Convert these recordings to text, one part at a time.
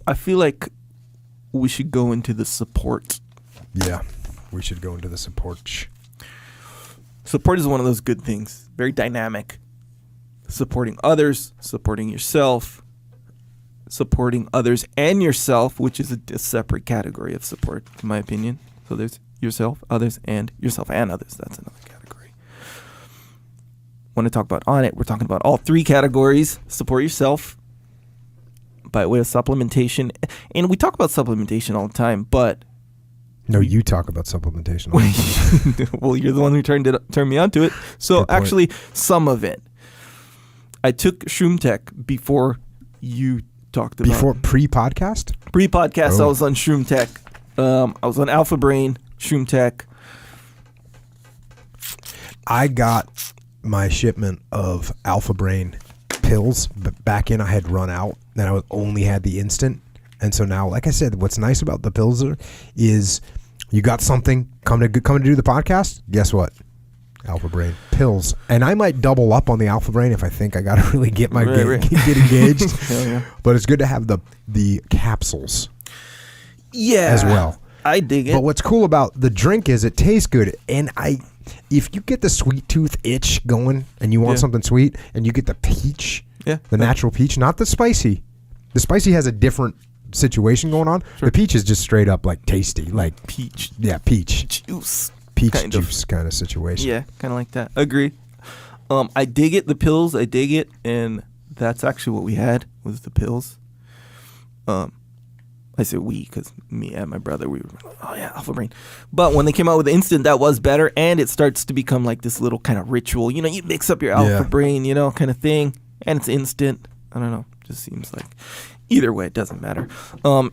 I feel like we should go into the support. Yeah, we should go into the support. Support is one of those good things. Very dynamic. Supporting others, supporting yourself, supporting others and yourself, which is a separate category of support, in my opinion. So there's yourself, others, and yourself and others. That's another category. When I talk about On It, we're talking about all three categories. Support yourself by way of supplementation. And we talk about supplementation all the time, but... No, you talk about supplementation. Well, you're the one who turned me on to it. So actually, some of it. I took Shroom Tech before you talked about... Before pre-podcast? Pre-podcast, I was on Shroom Tech. I was on Alpha Brain, Shroom Tech. I got my shipment of Alpha Brain pills back in. I had run out. Then I only had the instant. And so now, like I said, what's nice about the pills is you got something coming to do the podcast. Guess what? Alpha Brain pills. And I might double up on the Alpha Brain if I think I got to really get my get engaged. Yeah. But it's good to have the capsules. Yeah. As well. I dig it. But what's cool about the drink is it tastes good. And if you get the sweet tooth itch going and you want something sweet and you get the peach, the natural peach, not the spicy. The spicy has a different situation going on. Sure. The peach is just straight up like tasty, like peach. Yeah, peach Juice. Peach kind juice kind of situation. Yeah, kind of like that. Agree. I dig it. The pills, I dig it, and that's actually what we had was the pills. I say we because me and my brother, we were like, oh yeah, Alpha Brain. But when they came out with the instant, that was better, and it starts to become like this little kind of ritual. You know, you mix up your Alpha Brain, you know, kind of thing, and it's instant. I don't know. Just seems like either way, it doesn't matter.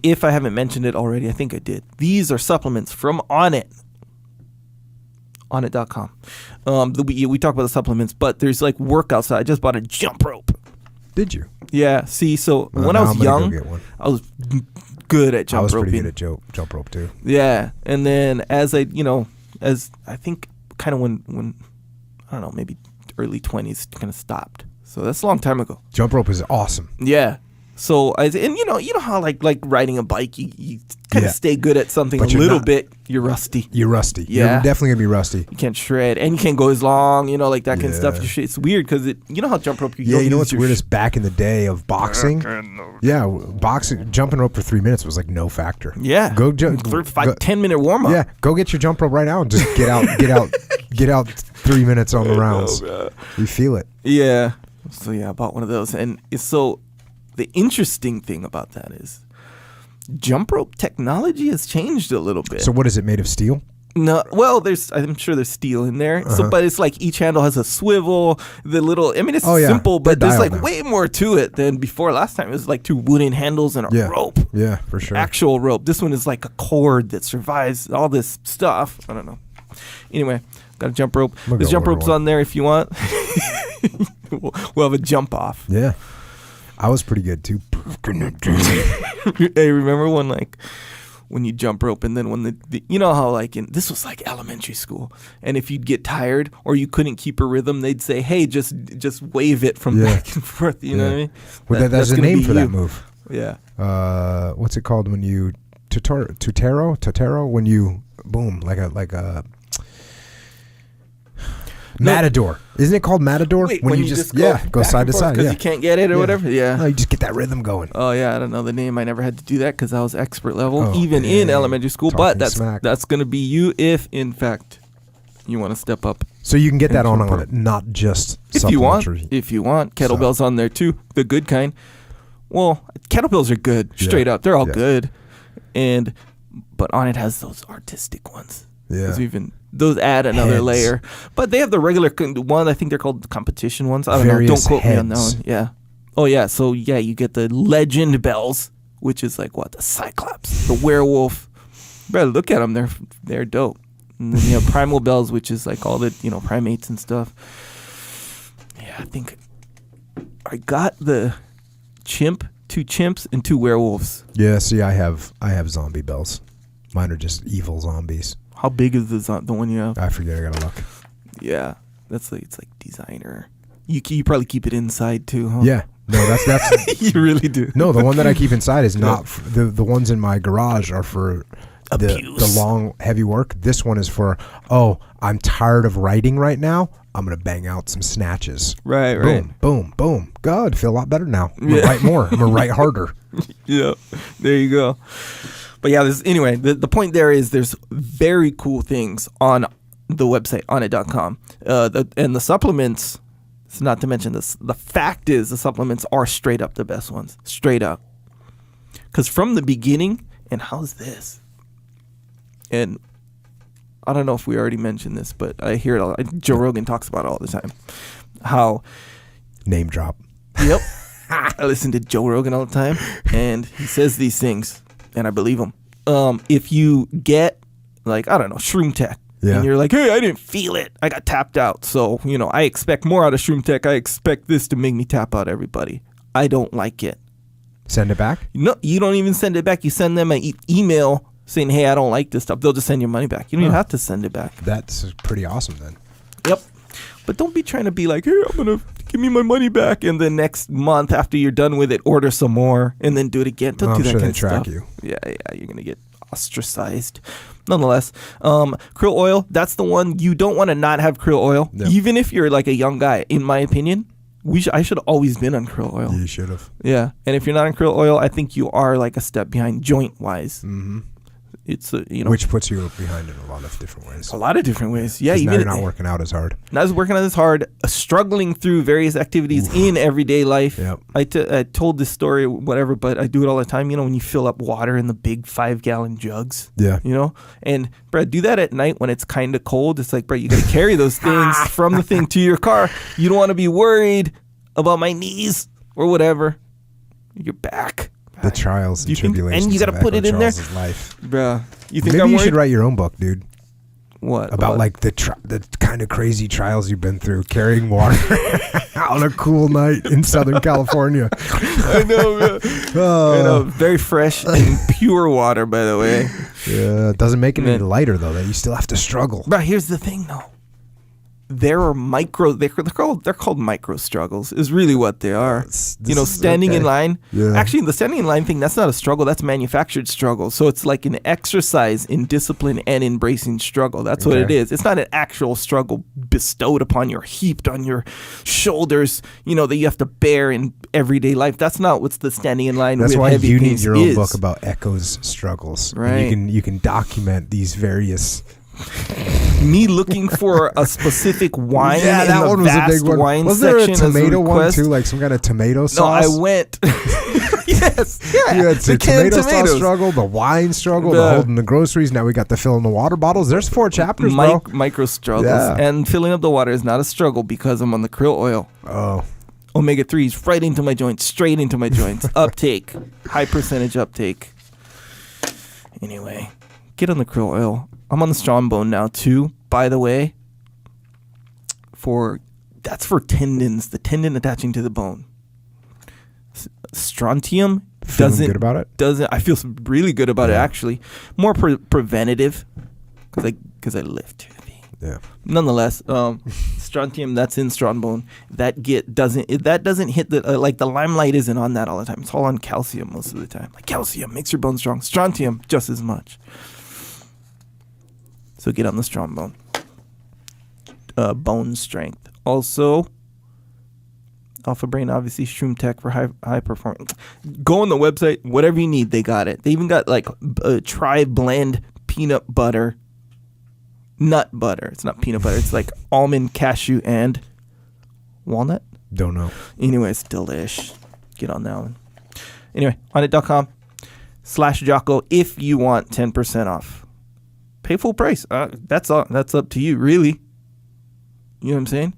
If I haven't mentioned it already, I think I did. These are supplements from Onnit. Onnit.com. We talk about the supplements, but there's like workouts. I just bought a jump rope. Did you? Yeah. See, so when I was young, I was good at jump roping. I was pretty good at jump rope too. Yeah. And then as I think kind of when I don't know, maybe early 20s kind of stopped. So that's a long time ago. Jump rope is awesome. Yeah. So you know how like riding a bike, you kind of stay good at something but a little bit. You're rusty. You're rusty. Yeah. You're definitely gonna be rusty. You can't shred, and you can't go as long. You know, like that kind of stuff. It's weird because you know how jump rope. You know what's weird is back in the day of boxing. Boxing jumping rope for 3 minutes was like no factor. Yeah. Go jump. 10-minute warm up. Yeah. Go get your jump rope right now and just get out 3 minutes on the rounds. You feel it. Yeah. So yeah, I bought one of those, and so. The interesting thing about that is jump rope technology has changed a little bit. So what is it, made of steel? No, well, I'm sure there's steel in there. So, but it's like each handle has a swivel. It's simple, but there's like way more to it than before. Last time it was like two wooden handles and a rope. Yeah, for sure. Actual rope. This one is like a cord that survives all this stuff. I don't know. Anyway, got a jump rope. There's jump ropes on there if you want. We'll have a jump off. Yeah. I was pretty good too. Hey, remember when you jump rope and then when the you know how like this was like elementary school, and if you'd get tired or you couldn't keep a rhythm, they'd say, "Hey, just wave it from back and forth." You know what I mean? Well, that's a name for that move. Yeah. What's it called when you tutero when you boom like a Matador. Isn't it called Matador? Wait, when you just go side to side. Because you can't get it or whatever. Yeah. No, you just get that rhythm going. Oh yeah, I don't know the name. I never had to do that because I was expert level even in elementary school. But that's going to be you if in fact you want to step up. So you can get that on it, not just supplementary. If you want, kettlebells on there too, the good kind. Well, kettlebells are good, straight up. They're all good, but Onnit has those artistic ones. Yeah. Those add another layer. But they have the regular one. I think they're called competition ones. I don't know. Don't quote me on that one. Yeah. Oh, yeah. So, yeah, you get the legend bells, which is like what? The Cyclops, the werewolf. Bro, look at them. They're dope. And then you have primal bells, which is like all the, primates and stuff. Yeah, I think I got the chimp, 2 chimps, and 2 werewolves. Yeah, see, I have zombie bells. Mine are just evil zombies. How big is the one you have? I forget. I gotta look. Yeah, it's like designer. You probably keep it inside too, huh? Yeah, No, that's You really do. no. The one that I keep inside is not the ones in my garage are for the long heavy work. This one is for I'm tired of writing right now. I'm gonna bang out some snatches. Right. Boom, boom. God, feel a lot better now. I'm gonna write more. I'm gonna write harder. Yeah, there you go. But yeah, anyway, the point there is there's very cool things on the website, onnit.com. And the supplements, it's not to mention this, the fact is the supplements are straight up the best ones. Straight up. Because from the beginning, and how's this? And I don't know if we already mentioned this, but I hear it a lot. Joe Rogan talks about it all the time. How... Name drop. Yep. I listen to Joe Rogan all the time, and he says these things, and I believe him. If you get, like, I don't know, Shroom Tech, and you're like, hey, I didn't feel it. I got tapped out. So, I expect more out of Shroom Tech. I expect this to make me tap out everybody. I don't like it. Send it back? No, you don't even send it back. You send them an email saying, hey, I don't like this stuff. They'll just send your money back. You don't even have to send it back. That's pretty awesome then. Yep. But don't be trying to be like, hey, I'm going to give me my money back. And then next month after you're done with it, order some more and then do it again. Don't do that kind of stuff. I'm sure they track you. Yeah, you're going to get ostracized. Nonetheless, krill oil, that's the one. You don't want to not have krill oil. Yep. Even if you're like a young guy, in my opinion, I should have always been on krill oil. You should have. Yeah. And if you're not on krill oil, I think you are like a step behind joint-wise. Mm-hmm. It's which puts you behind in a lot of different ways. A lot of different ways. Yeah, even now you're not working out as hard. Not working out as hard. Struggling through various activities in everyday life. Yep. I told this story, whatever, but I do it all the time. When you fill up water in the big 5-gallon jugs. Yeah. And Brad, do that at night when it's kind of cold. It's like, Brad, you got to carry those things from the thing to your car. You don't want to be worried about my knees or whatever. Your back. The trials and tribulations. And you got to put it in there. Life. Bruh, you think Maybe I'm you worried? should write your own book, dude. What? About like the kind of crazy trials you've been through carrying water on a cool night in Southern California. I know, man. I know, very fresh and pure water, by the way. Yeah, it doesn't make it any lighter though. That you still have to struggle. But here's the thing, though. There are they're called micro struggles is really what they are. Standing in line. Yeah. Actually, the standing in line thing, that's not a struggle. That's manufactured struggle. So it's like an exercise in discipline and embracing struggle. That's what it is. It's not an actual struggle bestowed upon your, heaped on your shoulders, that you have to bear in everyday life. That's not what's the standing in line that's with why heavy you things need your own is. book about Echo's struggles. Right. And you can document these various... Me looking for a specific wine in that the one was vast a big one. wine was there a section tomato as a one too, like some kind of tomato sauce? No, I went. Yes, yeah. You had the tomato sauce struggle, the wine struggle, the holding the groceries. Now we got the filling the water bottles. There's 4 chapters, bro. Micro struggles, and filling up the water is not a struggle because I'm on the krill oil. Oh. Omega-3s right into my joints, straight into my joints. Uptake, high percentage uptake. Anyway, get on the krill oil. I'm on the strong bone now too, by the way. That's for tendons, the tendon attaching to the bone. Strontium Feeling good about it? I feel really good about it actually. More preventative because I lift too heavy. Yeah. Nonetheless, strontium that's in strong bone that doesn't hit the like the limelight isn't on that all the time. It's all on calcium most of the time. Like calcium makes your bone strong. Strontium just as much. So get on the strong bone. Bone strength. Also, Alpha Brain, obviously, Shroom Tech for high performance. Go on the website, whatever you need, they got it. They even got like tri-blend peanut butter, nut butter. It's not peanut butter. It's like almond, cashew, and walnut. Don't know. Anyway, it's delish. Get on that one. Anyway, onnit.com/Jocko if you want 10% off. Pay full price. That's up to you, really. You know what I'm saying?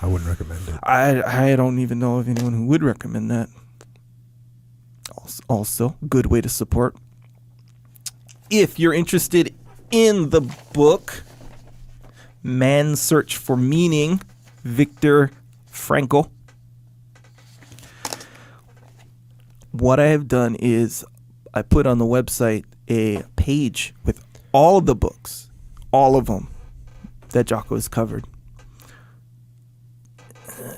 I wouldn't recommend it. I don't even know of anyone who would recommend that. Also, good way to support. If you're interested in the book, Man's Search for Meaning, Viktor Frankl, what I have done is I put on the website a page with all of the books, all of them that Jocko has covered.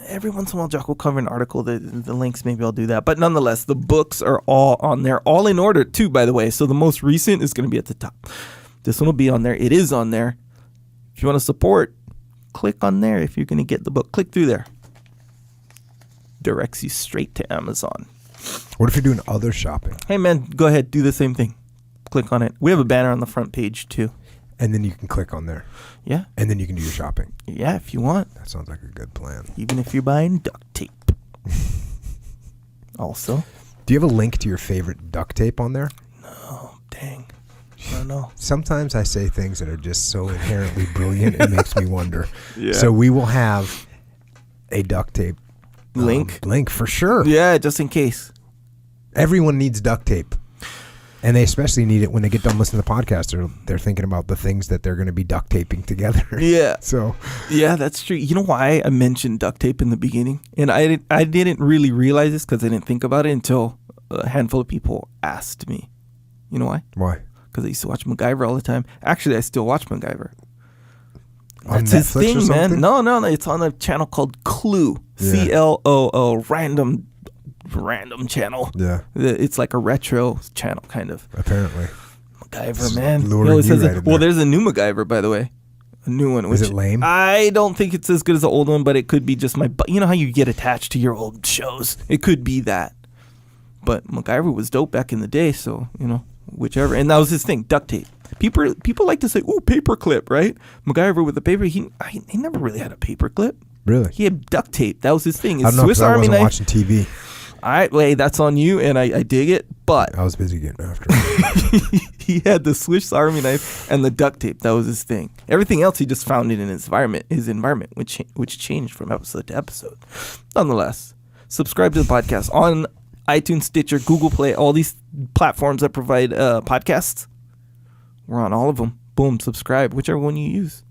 every once in a while, Jocko will cover an article. The links, maybe I'll do that. But nonetheless, the books are all on there, all in order too, by the way. So the most recent is going to be at the top. This one will be on there. It is on there. If you want to support, click on there. If you're going to get the book, click through there. Directs you straight to Amazon. What if you're doing other shopping? Hey, man, go ahead. Do the same thing. Click on it. We have a banner on the front page, too. And then you can click on there. Yeah. And then you can do your shopping. Yeah, if you want. That sounds like a good plan. Even if you're buying duct tape. Also. Do you have a link to your favorite duct tape on there? No, dang. I don't know. Sometimes I say things that are just so inherently brilliant, it makes me wonder. Yeah. So we will have a duct tape Link for sure. Yeah, just in case. Everyone needs duct tape. And they especially need it when they get done listening to the podcast. They're thinking about the things that they're going to be duct taping together. Yeah. So. Yeah, that's true. You know why I mentioned duct tape in the beginning? And I didn't really realize this because I didn't think about it until a handful of people asked me. You know why? Why? Because I used to watch MacGyver all the time. Actually, I still watch MacGyver. That's his thing, man. No. It's on a channel called Clue. Yeah. CLOO. Random channel. Yeah. It's like a retro channel, kind of. Apparently. MacGyver, man. He always says well, there's a new MacGyver, by the way. A new one. Is it lame? I don't think it's as good as the old one, but it could be just you know how you get attached to your old shows? It could be that. But MacGyver was dope back in the day, so, whichever. And that was his thing, duct tape. People like to say, ooh, paper clip, right? MacGyver with the paper, he never really had a paper clip. Really? He had duct tape. That was his thing. His I don't know, Swiss Army I wasn't knife. watching TV. All right, wait, that's on you, and I dig it, but I was busy getting after it. he had the Swiss Army knife and the duct tape. That was his thing. Everything else he just found in his environment, which changed from episode to episode. Nonetheless, subscribe to the podcast on iTunes, Stitcher, Google Play, all these platforms that provide podcasts. We're on all of them. Boom, subscribe, whichever one you use.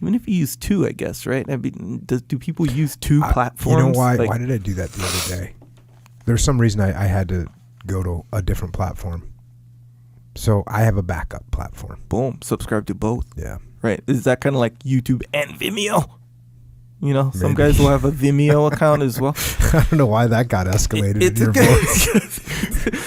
Even if you use two, I guess, right? I mean, do people use two platforms? You know why? Why did I do that the other day? There's some reason I had to go to a different platform. So I have a backup platform. Boom, subscribe to both. Yeah. Right. Is that kind of like YouTube and Vimeo? Some Maybe. guys will have a Vimeo account as well. I don't know why that got escalated in your voice.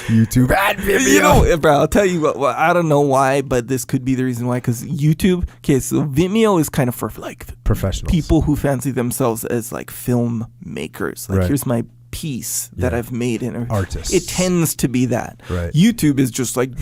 YouTube and Vimeo. Bro, I'll tell you what, I don't know why, but this could be the reason why. Because YouTube, so Vimeo is kind of for like professionals, people who fancy themselves as like film makers. Like, right. Here's my piece that I've made in artists. It tends to be that. Right. YouTube is just like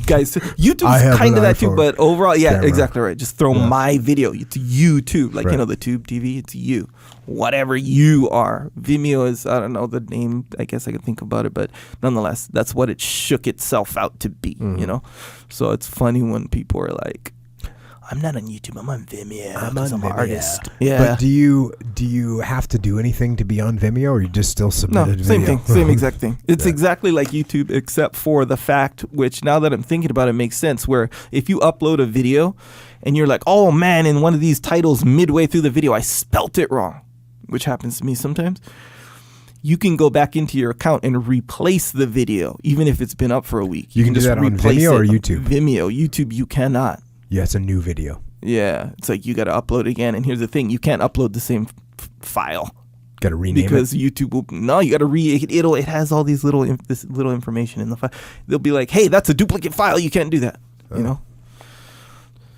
guys. YouTube's kind of that too, but overall, camera. Exactly right. Just throw my video. It's YouTube, like the Tube TV. It's you, whatever you are. Vimeo is, I don't know the name. I guess I could think about it, but nonetheless, that's what it shook itself out to be. So it's funny when people are like, I'm not on YouTube. I'm on Vimeo. I'm an artist. Yeah. But do you have to do anything to be on Vimeo, or you just still submitted video? Same thing. Same exact thing. It's exactly like YouTube, except for the fact, which now that I'm thinking about it, makes sense, where if you upload a video and you're like, oh man, in one of these titles midway through the video, I spelt it wrong, which happens to me sometimes. You can go back into your account and replace the video, even if it's been up for a week. You can do that on Vimeo or YouTube? Vimeo. YouTube, you cannot. Yeah, it's a new video. Yeah, it's like you got to upload again. And here's the thing: you can't upload the same file. Got to rename because it. YouTube will you got to it has all these little information in the file. They'll be like, hey, that's a duplicate file. You can't do that.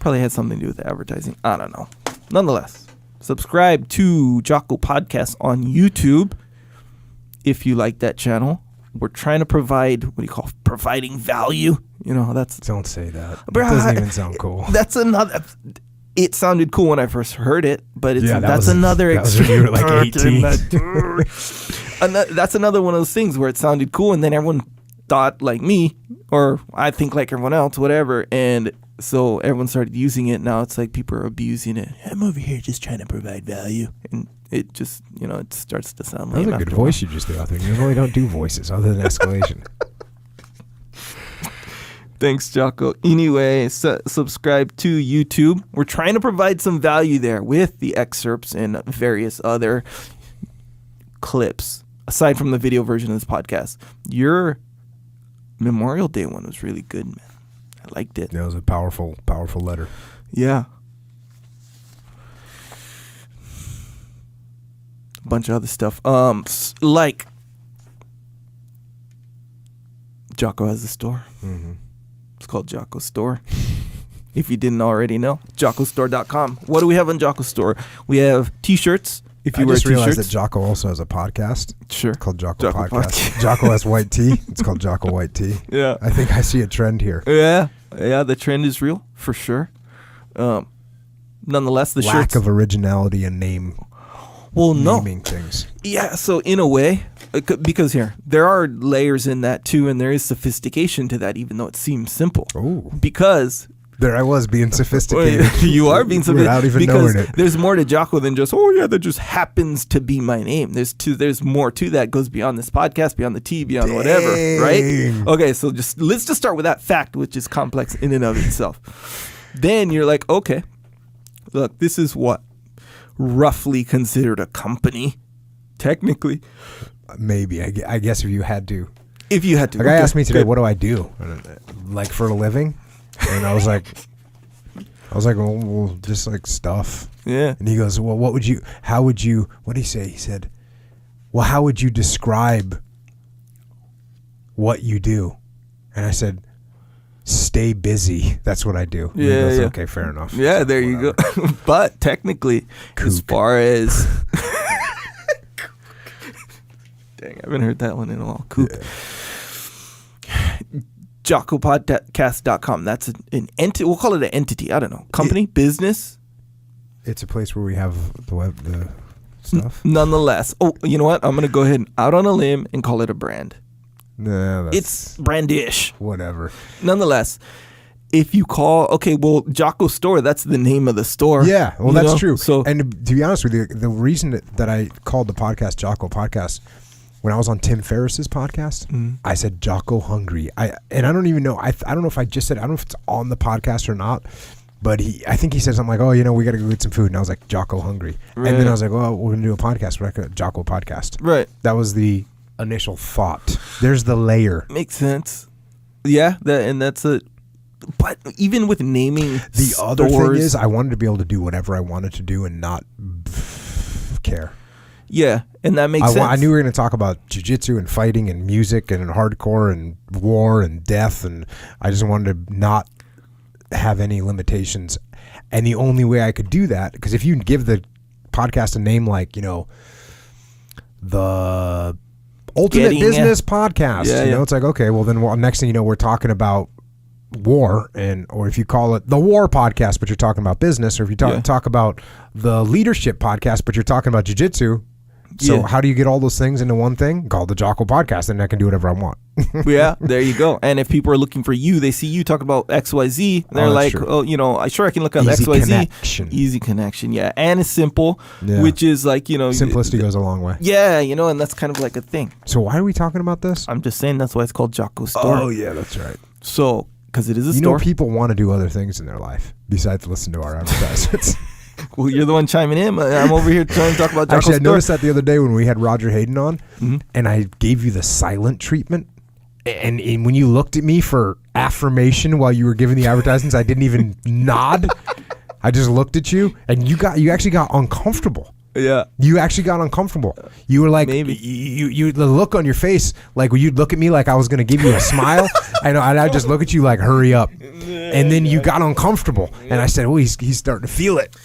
Probably had something to do with the advertising. I don't know. Nonetheless, subscribe to Jocko Podcast on YouTube if you like that channel. We're trying to provide providing value. Don't say that. It doesn't even sound cool. That's another. It sounded cool when I first heard it, but that's another extreme. You were like 18. That's another one of those things where it sounded cool, and then everyone thought like me, or I think like everyone else, whatever, and so everyone started using it. Now it's like people are abusing it. I'm over here just trying to provide value, and it just it starts to sound lame. That was a good voice you just did out there. You really don't do voices other than escalation. Thanks, Jocko. Anyway, subscribe to YouTube. We're trying to provide some value there with the excerpts and various other clips, aside from the video version of this podcast. Your Memorial Day one was really good, man. I liked it. Yeah, it was a powerful, powerful letter. Yeah. a bunch of other stuff. Like Jocko has a store. Mm-hmm. It's called Jocko Store. If you didn't already know, jockostore.com. What do we have on Jocko Store? We have T-shirts. If you wear just T-shirts. realized that Jocko also has a podcast. Sure. It's called Jocko Podcast. Jocko has white tea. It's called Jocko White Tea. Yeah. I think I see a trend here. Yeah. The trend is real for sure. Nonetheless, the lack shirts of originality and naming things. Yeah. So in a way, because here there are layers in that too, and there is sophistication to that, even though it seems simple. Oh. Because. There I was being sophisticated. You are being sophisticated. Without even knowing it. There's more to Jocko than just, that just happens to be my name. There's more to that. Goes beyond this podcast, beyond the tea, beyond whatever, right? Okay, so let's just start with that fact, which is complex in and of itself. Then you're like, okay, look, this is what roughly considered a company, technically. Maybe. I guess if you had to. If you had to. A guy asked me today, what do I do? Like for a living? And I was like, well, just like stuff. Yeah. And he goes, well, what did he say? He said, well, how would you describe what you do? And I said, stay busy. That's what I do. And he goes, okay, fair enough. Yeah, so, there you go. But technically, as far as... Dang, I haven't heard that one in a while. Coop. Yeah. Jocko Podcast.com. That's an entity. We'll call it an entity. I don't know. Company, business. It's a place where we have the stuff. Nonetheless. Oh, you know what? I'm going to go ahead and out on a limb and call it a brand. Nah, it's brandish. Whatever. Nonetheless, if you call, Jocko Store, that's the name of the store. Yeah, well, that's true. So, and to be honest with you, the reason that I called the podcast Jocko Podcast, when I was on Tim Ferriss's podcast, I said Jocko Hungry. I don't even know. I don't know if I just said, I don't know if it's on the podcast or not, but I think he said something like, we got to go get some food. And I was like, Jocko Hungry. Right. And then I was like, we're going to do a podcast. We're Jocko Podcast. Right. That was the initial thought. There's the layer. Makes sense. Yeah. That's it. But even with naming the other thing is, I wanted to be able to do whatever I wanted to do and not care. Yeah, and that makes sense. I knew we were going to talk about jiu-jitsu and fighting and music and hardcore and war and death, and I just wanted to not have any limitations. And the only way I could do that, because if you give the podcast a name like, the Ultimate Business Podcast, it's like, okay, well then next thing you know, we're talking about war, or if you call it the War Podcast, but you're talking about business, or if you talk about the Leadership Podcast, but you're talking about jiu-jitsu. So how do you get all those things into one thing? Called the Jocko Podcast, and I can do whatever I want. Yeah, there you go. And if people are looking for you, they see you talk about XYZ, and they're like, true. I can look up Easy XYZ. Connection. Easy connection, yeah. And it's simple, which is like, simplicity goes a long way. Yeah, and that's kind of like a thing. So why are we talking about this? I'm just saying that's why it's called Jocko Store. Oh, yeah, that's right. So, because it is a store. People want to do other things in their life besides listen to our advertisements. Well, you're the one chiming in. I'm over here trying to talk about Jocko Store. Actually, I noticed that the other day when we had Roger Hayden on, and I gave you the silent treatment. And when you looked at me for affirmation while you were giving the advertisements, I didn't even nod. I just looked at you, and you actually got uncomfortable. Yeah. You actually got uncomfortable. You were like, maybe. You the look on your face, like when you'd look at me like I was going to give you a smile. I know, and I just look at you like, hurry up. And then you got uncomfortable. And I said, he's starting to feel it.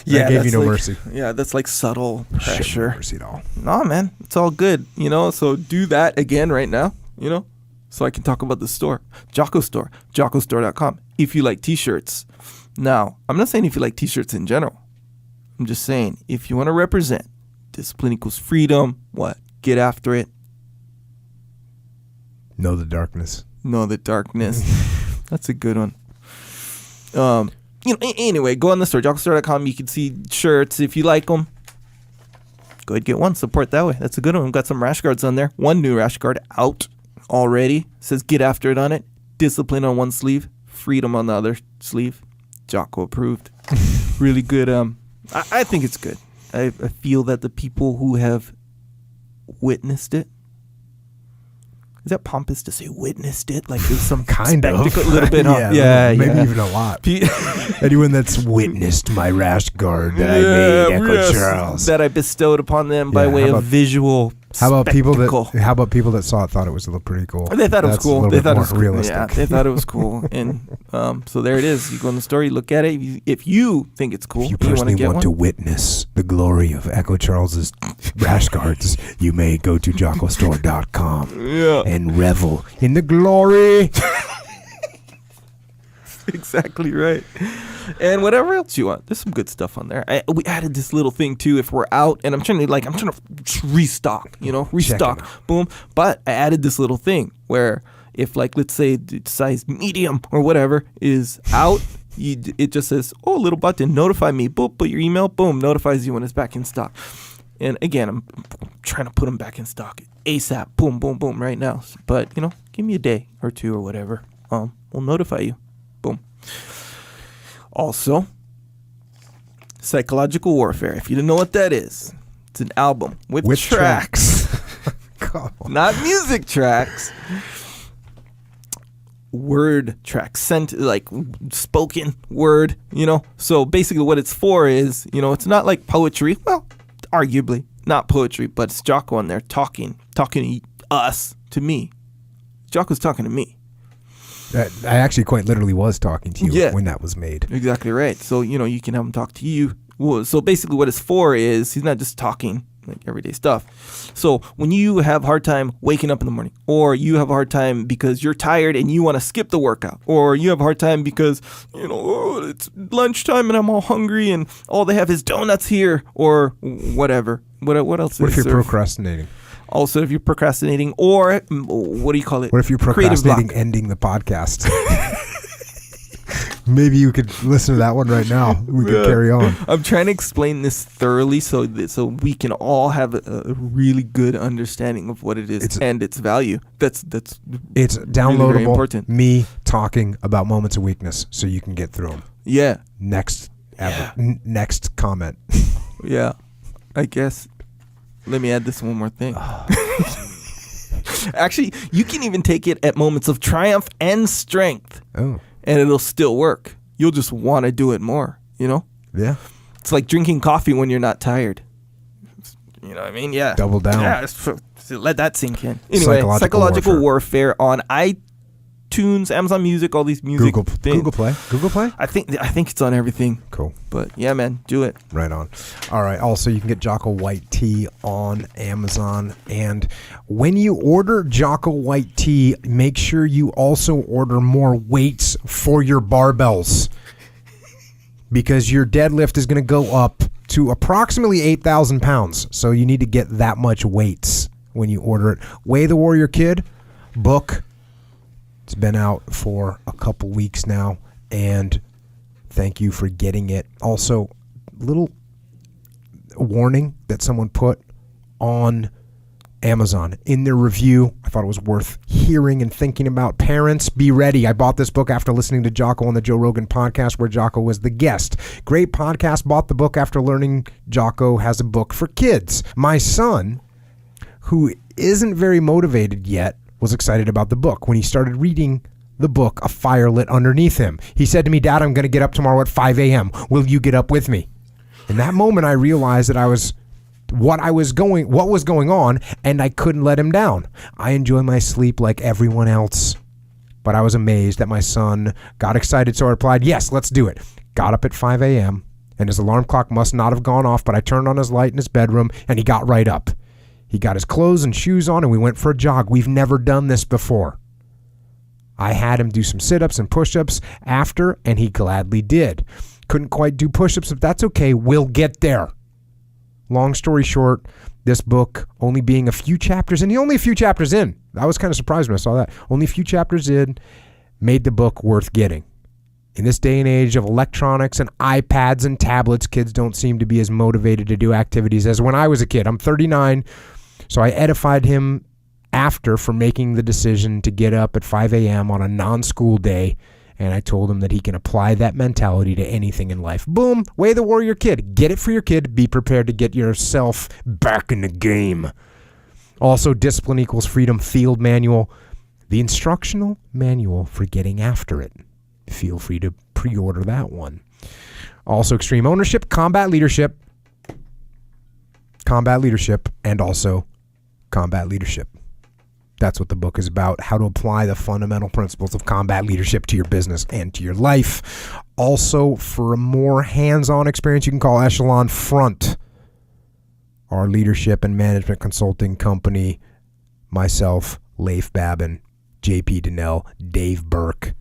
Yeah, I gave you no mercy. Yeah, that's like subtle pressure. No mercy at all. No, man, it's all good. So do that again right now, so I can talk about the store. Jocko Store, jockostore.com. If you like T-shirts. Now, I'm not saying if you like T-shirts in general. I'm just saying if you want to represent discipline equals freedom, get after it. Know the darkness. Know the darkness. That's a good one. Anyway, go on the store, jockostore.com. You can see shirts if you like them. Go ahead, get one. Support that way. That's a good one. We've got some rash guards on there. One new rash guard out already. Says get after it on it. Discipline on one sleeve. Freedom on the other sleeve. Jocko approved. Really good. I think it's good. I feel that the people who have witnessed it, that pompous to say witnessed it? Like there's some kind spectacle, of a little bit. Huh? maybe even a lot. Anyone that's witnessed my rash guard that I made, Echo Charles, that I bestowed upon them by way of visual. How about people that saw it thought it was pretty cool? They thought it was cool. They thought it was realistic. Yeah, they thought it was cool. And so there it is. You go in the store, you look at it. If you think it's cool, if you personally want to witness the glory of Echo Charles's rash guards, you may go to jockostore.com and revel in the glory. Exactly right. And whatever else you want, there's some good stuff on there. We added this little thing too. If we're out, and I'm trying to restock, restock, boom. But I added this little thing where if, like, let's say the size medium or whatever is out, it just says, oh, little button, notify me. Boop, put your email, boom, notifies you when it's back in stock. And again, I'm trying to put them back in stock ASAP. Boom, boom, boom, right now. But give me a day or two or whatever. We'll notify you. Boom. Also, Psychological Warfare. If you didn't know what that is, it's an album with tracks. Not music tracks. Word tracks. Like spoken word, So basically what it's for is, it's not like poetry. Well, arguably not poetry, but it's Jocko on there talking to us, to me. Jocko's talking to me. I actually quite literally was talking to you when that was made. Exactly right. So, you can have him talk to you. Well, so basically what it's for is he's not just talking like everyday stuff. So when you have a hard time waking up in the morning, or you have a hard time because you're tired and you want to skip the workout, or you have a hard time because, it's lunchtime and I'm all hungry and all they have is donuts here, or whatever. What else? What if you're procrastinating? Also, if you're procrastinating, or what do you call it? What if you're procrastinating ending the podcast? Maybe you could listen to that one right now. We could carry on. I'm trying to explain this thoroughly so we can all have a really good understanding of what it is and its value. That's it's downloadable. Really very important. Me talking about moments of weakness so you can get through them. Yeah. Next comment. Yeah, I guess. Let me add this one more thing. Actually, you can even take it at moments of triumph and strength. Oh. And it'll still work. You'll just want to do it more, Yeah. It's like drinking coffee when you're not tired. You know what I mean? Yeah. Double down. Yeah, let that sink in. Anyway, Psychological Warfare on iTunes, Amazon Music, all these music things. Google Play? I think it's on everything. Cool. But yeah, man, do it. Right on. All right. Also, you can get Jocko White Tea on Amazon. And when you order Jocko White Tea, make sure you also order more weights for your barbells. Because your deadlift is going to go up to approximately 8,000 pounds. So you need to get that much weights when you order it. Way the Warrior Kid book. It's been out for a couple weeks now, and thank you for getting it. Also, little warning that someone put on Amazon in their review. I thought it was worth hearing and thinking about. Parents, be ready. I bought this book after listening to Jocko on the Joe Rogan podcast, where Jocko was the guest. Great podcast. Bought the book after learning Jocko has a book for kids. My son, who isn't very motivated yet, was excited about the book. When he started reading the book, a fire lit underneath him. He said to me, "Dad, I'm going to get up tomorrow at 5 a.m. Will you get up with me?" In that moment, I realized that what was going on, and I couldn't let him down. I enjoy my sleep like everyone else, but I was amazed that my son got excited, so I replied, "Yes, let's do it." Got up at 5 a.m., and his alarm clock must not have gone off, but I turned on his light in his bedroom, and he got right up. He got his clothes and shoes on, and we went for a jog. We've never done this before. I had him do some sit-ups and push-ups after, and he gladly did. Couldn't quite do push-ups, but that's okay. We'll get there. Long story short, this book only being a few chapters, and only a few chapters in. I was kind of surprised when I saw that. Only a few chapters in made the book worth getting. In this day and age of electronics and iPads and tablets, kids don't seem to be as motivated to do activities as when I was a kid. I'm 39. So I edified him after for making the decision to get up at 5 a.m. on a non-school day, and I told him that he can apply that mentality to anything in life. Boom, way the Warrior Kid. Get it for your kid. Be prepared to get yourself back in the game. Also, Discipline Equals Freedom Field Manual, the instructional manual for getting after it. Feel free to pre-order that one. Also, Extreme Ownership, Combat Leadership, and also Combat Leadership. That's what the book is about, how to apply the fundamental principles of combat leadership to your business and to your life. Also, for a more hands-on experience, you can call Echelon Front, our leadership and management consulting company, myself, Leif Babin, JP Donnell, Dave Burke.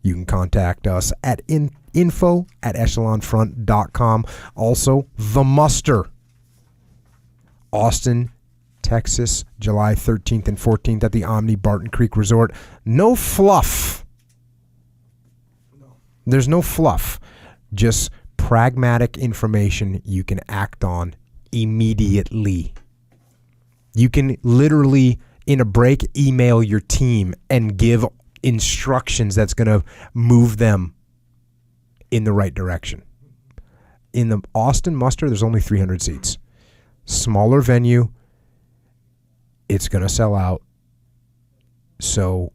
You can contact us at info@echelonfront.com. Also, The Muster, Austin, Texas, July 13th and 14th at the Omni Barton Creek Resort. No fluff. There's no fluff. Just pragmatic information you can act on immediately. You can literally, in a break, email your team and give instructions that's going to move them in the right direction. In the Austin Muster, there's only 300 seats. Smaller venue. It's going to sell out. So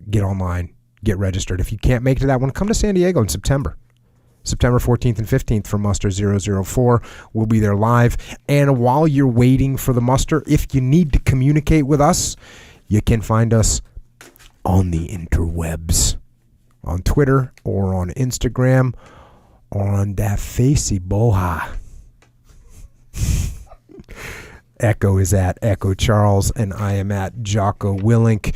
get online, get registered. If you can't make it to that one, come to San Diego in September 14th and 15th for Muster004. We'll be there live. And while you're waiting for the muster, if you need to communicate with us, you can find us on the interwebs, on Twitter or on Instagram or on that facey boha. Echo is at Echo Charles, and I am at Jocko Willink.